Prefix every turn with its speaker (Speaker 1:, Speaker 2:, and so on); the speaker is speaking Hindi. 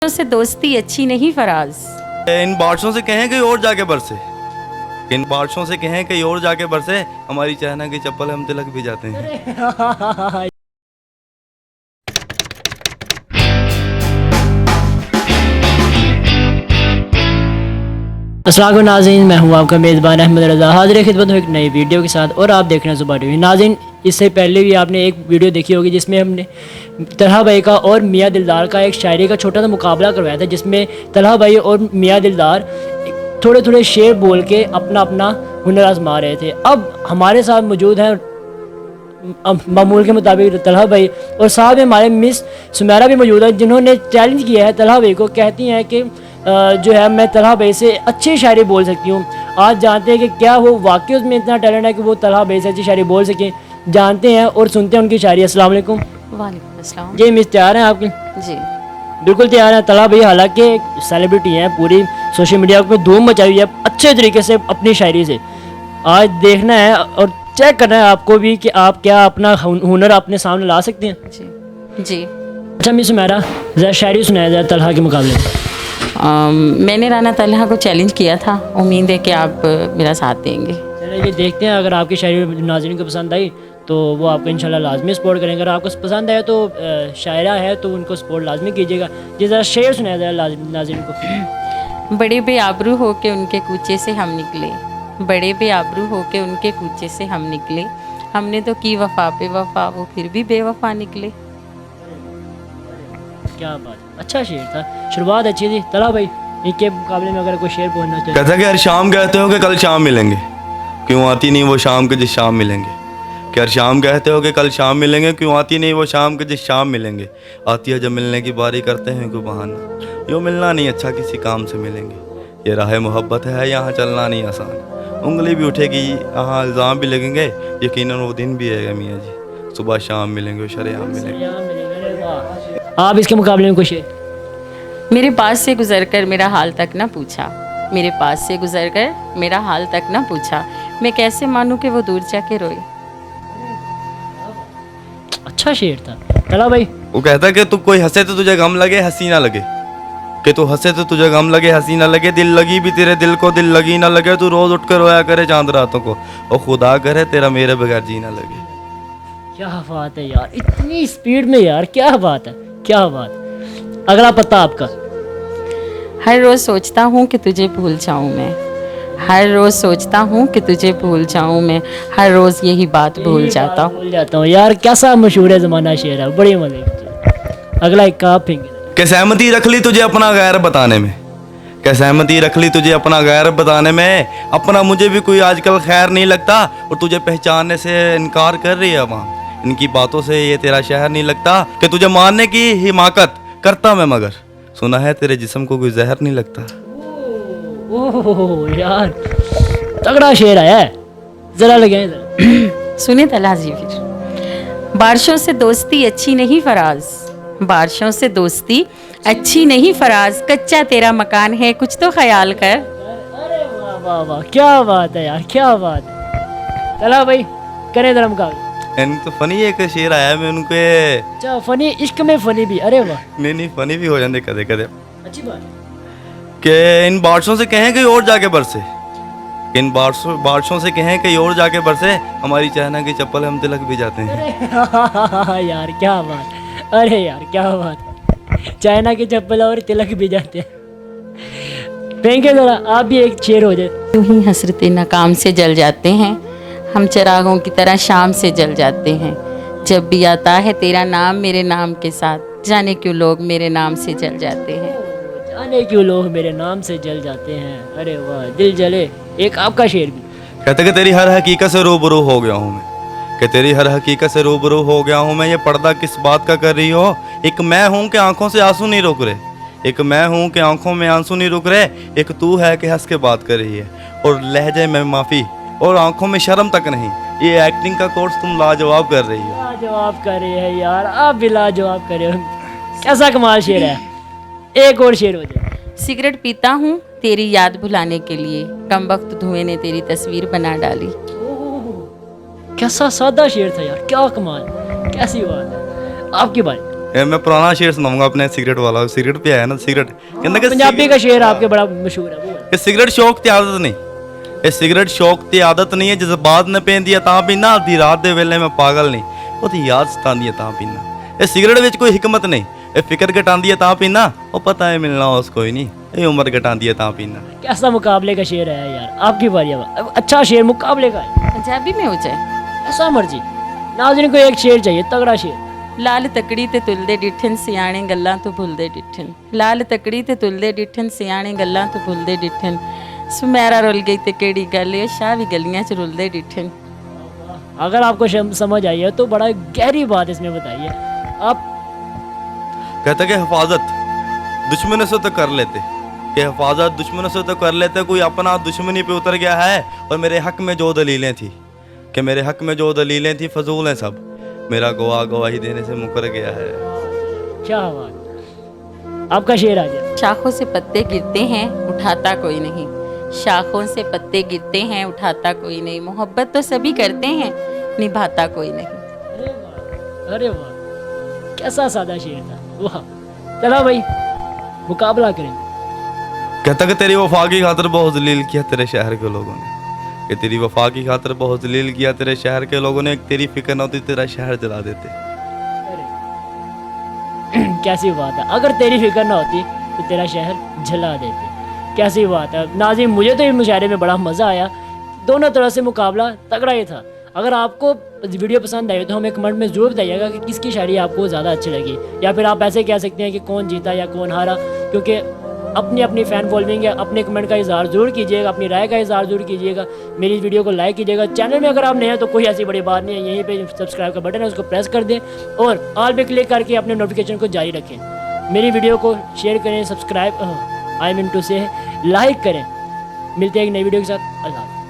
Speaker 1: से दोस्ती अच्छी नहीं फराज।
Speaker 2: इन बारिशों से कहें कहीं और जाके बरसे, इन बारिशों से कहें कहीं और जाके बरसे, हमारी चाइना की चप्पल हम तिलक भी जाते हैं।
Speaker 3: अस्सलाम वालेकुम नाज़रीन, मैं हूं आपका मेज़बान अहमद रज़ा, हाज़िर खिदमत हूं एक नई वीडियो के साथ। और आप देख रहे हैं सुबह टीवी। नाज़रीन, इससे पहले भी आपने एक वीडियो देखी होगी जिसमें हमने तलहा भाई का और मियाँ दिलदार का एक शायरी का छोटा सा मुकाबला करवाया था, जिसमें तलहा भाई और मियाँ दिलदार थोड़े थोड़े शेर बोल के अपना अपना हुनर आजमा रहे थे। अब हमारे साथ मौजूद हैं मामूल के मुताबिक तलहा भाई, और साथ में हमारे मिस सुमेरा भी मौजूद है, जिन्होंने चैलेंज किया है तलहा भाई को। कहती हैं कि जो है मैं तलहा भाई से अच्छी शायरी बोल सकती हूँ। आज जानते हैं कि क्या वो वाकई उसमें इतना टैलेंट है कि वो तलहा भाई से अच्छी शायरी बोल सकें। जानते हैं और सुनते हैं उनकी शायरी। अस्सलाम वालेकुम।
Speaker 1: वालेकुम अस्सलाम।
Speaker 3: जी मिस, तैयार हैं आपकी?
Speaker 1: जी
Speaker 3: बिल्कुल तैयार हैं। तलहा भाई हालांकि सेलिब्रिटी हैं, पूरी सोशल मीडिया पर धूम मचाई हुई है अच्छे तरीके से अपनी शायरी से। आज देखना है और चेक करना है आपको भी कि आप क्या अपना हुनर अपने सामने ला सकते हैं।
Speaker 1: जी जी।
Speaker 3: अच्छा मिस सुमेरा, ज़रा शायरी सुनाया ज़रा तलहा के मुकाबले में।
Speaker 1: मैंने राना तलहा को चैलेंज किया था, उम्मीद है कि आप मेरा साथ देंगे।
Speaker 3: चलिए देखते हैं, अगर आपकी शायरी नाज़रीन को पसंद आई तो वो आपको इंशाल्लाह लाजमी सपोर्ट करेंगे। अगर आपको पसंद आया तो शायरा है तो उनको सपोर्ट लाजमी कीजिएगा। जी ज़रा शेर सुनाया ज़रा नाज़रीन को।
Speaker 1: बड़े बेआबरू हो के उनके कूचे से हम निकले, बड़े बेआबरू हो के उनके कूचे से हम निकले, हमने तो की वफा पे वफा, वो फिर भी बेवफा निकले।
Speaker 3: क्या बात, अच्छा शेर था, शुरुआत अच्छी थी। तलहा भाई, इनके मुकाबले में अगर कोई शेर बोलना चाहिए।
Speaker 2: कहता कि हर शाम कहते हो कि कल शाम मिलेंगे, क्यों आती नहीं वो शाम के जिस शाम मिलेंगे। कि हर शाम कहते हो कि कल शाम मिलेंगे, क्यों आती नहीं वो शाम के जिस शाम मिलेंगे। आती है जब मिलने की बारी करते हैं कोई बहाना, यूँ मिलना नहीं अच्छा किसी काम से मिलेंगे। ये राह मोहब्बत है यहाँ चलना नहीं आसान, उंगली भी उठेगी यहाँ इल्ज़ाम भी लगेंगे, यकीनन वो दिन भी है मियाँ जी, सुबह शाम मिलेंगे शरेआम मिलेंगे।
Speaker 3: आप इसके मुकाबले में कुछ शेर।
Speaker 1: मेरे पास से गुजर कर मेरा हाल तक ना पूछा, मेरे पास से गुजर कर मेरा हाल तक ना पूछा, मैं कैसे मानूं कि वो दूर जाके रोए।
Speaker 3: अच्छा शेर था। तलहा भाई,
Speaker 2: वो कहता कि तू कोई हंसे तो तुझे गम लगे हंसी ना लगे, कि तू हंसे तो तुझे गम लगे हंसी ना लगे, दिल लगी भी तेरे दिल को दिल लगी ना लगे, तू रोज उठ कर रोया करे चांद रातों को, और खुदा करे तेरा मेरे बगैर जी ना लगे।
Speaker 3: क्या बात है यार, इतनी स्पीड में यार, क्या बात है, क्या बात। अगला पत्ता आपका।
Speaker 1: हर रोज़ सोचता हूँ कि तुझे भूल जाऊँ मैं, हर रोज़ सोचता हूँ कि तुझे भूल जाऊँ मैं, हर रोज़ यही बात भूल जाता हूँ।
Speaker 3: भूल जाता हूँ यार, कैसा मशहूर है ज़माना शेर है, बड़ी मज़े की चीज़। अगला एक आप फिंगर।
Speaker 2: कि सहमति रख ली तुझे अपना गैर बताने में, कि सहमति रख ली तुझे अपना गैर बताने में, अपना मुझे भी कोई आजकल खैर नहीं लगता, और तुझे पहचानने से इनकार कर रही है वहाँ, इनकी बातों से ये तेरा शहर नहीं लगता, कि तुझे मानने की हिमाकत करता मैं मगर, सुना है तेरे जिस्म को कोई जहर नहीं लगता।
Speaker 3: ओह यार, तगड़ा शेर आया है, जरा लगे जरा।
Speaker 1: सुने तलहा जी फिर। बारिशों से दोस्ती अच्छी नहीं फराज, बारिशों से दोस्ती अच्छी नहीं फराज, कच्चा तेरा मकान है कुछ तो ख्याल कर।
Speaker 3: अरे वाह वाह वाह, क्या बात है यार, क्या बात है। तलहा भाई, करें जरा मुकाबला।
Speaker 2: इन तो फनी एक शेर आया मैं उनके।
Speaker 3: अच्छा फनी, इश्क में फनी भी, अरे वाह,
Speaker 2: नहीं फनी भी हो जाते कदे कदे।
Speaker 3: अच्छी बात।
Speaker 2: कि इन बारिशों से कहें कहीं और जाके बरसे, इन बारिशों से कहें कहीं और जाके बरसे, हमारी चाइना की चप्पल हम तिलक भी जाते हैं।
Speaker 3: अरे यार क्या बात, अरे यार क्या बात, चाइना की चप्पल और तिलक भी जाते हैं। फेंके जरा आप भी एक शेर हो जाए।
Speaker 1: यूं ही हसरते नाकाम से जल जाते हैं, हम चिरागों की तरह शाम से जल जाते हैं, जब भी आता है तेरा नाम मेरे नाम के साथ, जाने क्यों लोग मेरे नाम से जल जाते हैं।
Speaker 3: जाने क्यों लोग मेरे नाम से जल जाते हैं, अरे वाह दिल जले। एक आपका शेर भी।
Speaker 2: कहते कि तेरी हर हकीकत से रूबरू हो गया हूँ मैं, कि तेरी हर हकीकत से रूबरू हो गया हूँ मैं, ये पर्दा किस बात का कर रही हो, एक मैं हूँ कि आंखों से आंसू नहीं रुक रहे, एक मैं हूँ कि आंखों में आंसू नहीं रुक रहे, एक तू है कि हंस के बात कर रही है, और लहजे में माफ़ी और आंखों में शर्म तक नहीं, ये एक्टिंग का कोर्स तुम लाजवाब कर रही हो।
Speaker 3: लाजवाब कर रहे हैं यार, आप भी लाजवाब कर रहे हो, कैसा कमाल शेर है। एक और शेर हो जाए।
Speaker 1: सिगरेट पीता हूँ तेरी याद भुलाने के लिए, कम वक्त धुएं ने तेरी तस्वीर बना डाली।
Speaker 3: कैसा सादा शेर था यार, क्या कमाल, कैसी बात है। आपकी बात।
Speaker 2: मैं पुराना शेर सुनाऊंगा अपने सिगरेट वाला, सिगरेट पे आया ना सिगरेट कहना कि
Speaker 3: पंजाबी का शेर आपके बड़ा मशहूर है वो।
Speaker 2: ये सिगरेट शौक ते आदत नहीं, ये सिगरेट शौक ते आदत नहीं है। जज्बात ने पेंदी है तां पीना, आधी रात दे वेले मैं पागल नहीं, ओदी याद सतांदी है तां पीना। ये सिगरेट विच कोई हिकमत नहीं, ये फिक्र घटांदी है तां पीना, ओ पता है मिलना उस कोई नहीं, ये उम्र घटांदी है तां पीना।
Speaker 3: कैसा मुकाबले का शेर है यार, आपकी बारी अब अच्छा शेर मुकाबले का है,
Speaker 1: पंजाबी में हो जाए।
Speaker 3: ऐसा मर्जी। नाज़रीन को एक शेर चाहिए, तगड़ा शेर।
Speaker 1: लाल तकड़ी ते तुलदे डिठन सियाणे गल्लां तो भुलदे डिठन, लाल तकड़ी ते तुलदे डिठन सियाणे गल्लां तो भुलदे डिठन, सुमेरा रुल गई ते केड़ी गल ए शाह भी गलियां च रुलदे डिठन।
Speaker 3: अगर आपको समझ आई है तो बड़ा गहरी बात इसमें बताइए आप।
Speaker 2: कहते कि हिफाजत दुश्मनों से तो कर लेते, कि हिफाजत दुश्मनों से तो कर लेते, कोई अपना दुश्मनी पे उतर गया है और मेरे हक में जो दलीलें थी, कि मेरे हक में जो दलीलें थी फजूल हैं सब, मेरा गवाह गवाही देने से मुकर गया है।
Speaker 3: क्या बात, आपका शेर आ गया।
Speaker 1: शाखों से पत्ते गिरते हैं उठाता कोई नहीं, शाखों से पत्ते गिरते हैं उठाता कोई नहीं, मोहब्बत तो सभी करते हैं निभाता कोई नहीं।
Speaker 3: अरे वाह, अरे वाह, कैसा सादा शेर था, वाह। चला भाई मुकाबला करेंगे।
Speaker 2: कहता कि तेरी वफा की खातिर बहुत जलील किया तेरे शहर के लोगों ने, कि तेरी वफा की खातिर बहुत जलील किया तेरे शहर के लोगों ने, तेरी फिक्र न होती तेरा शहर जला देते।
Speaker 3: अरे कैसी बात है, अगर तेरी फिक्र ना होती तो तेरा शहर जला देते। कैसी बात है नाज़रीन, मुझे तो इस मुशायरे में बड़ा मज़ा आया, दोनों तरह से मुकाबला तगड़ा ही था। अगर आपको वीडियो पसंद आई तो हमें कमेंट में ज़रूर बताइएगा कि किसकी शायरी आपको ज़्यादा अच्छी लगी, या फिर आप ऐसे कह सकते हैं कि कौन जीता या कौन हारा, क्योंकि अपनी अपनी फ़ैन फॉलोइंग है। अपने कमेंट का इज़हार ज़रूर कीजिएगा, अपनी राय का इज़हार ज़रूर कीजिएगा, मेरी वीडियो को लाइक कीजिएगा। चैनल में अगर आप नए हैं तो कोई ऐसी बड़ी बात नहीं है, यहीं पे सब्सक्राइब का बटन है उसको प्रेस कर दें और ऑल पे क्लिक करके अपने नोटिफिकेशन को जारी रखें। मेरी वीडियो को शेयर करें, सब्सक्राइब आई मीन टू से लाइक करें। मिलते हैं एक नई वीडियो के साथ। अल्लाह।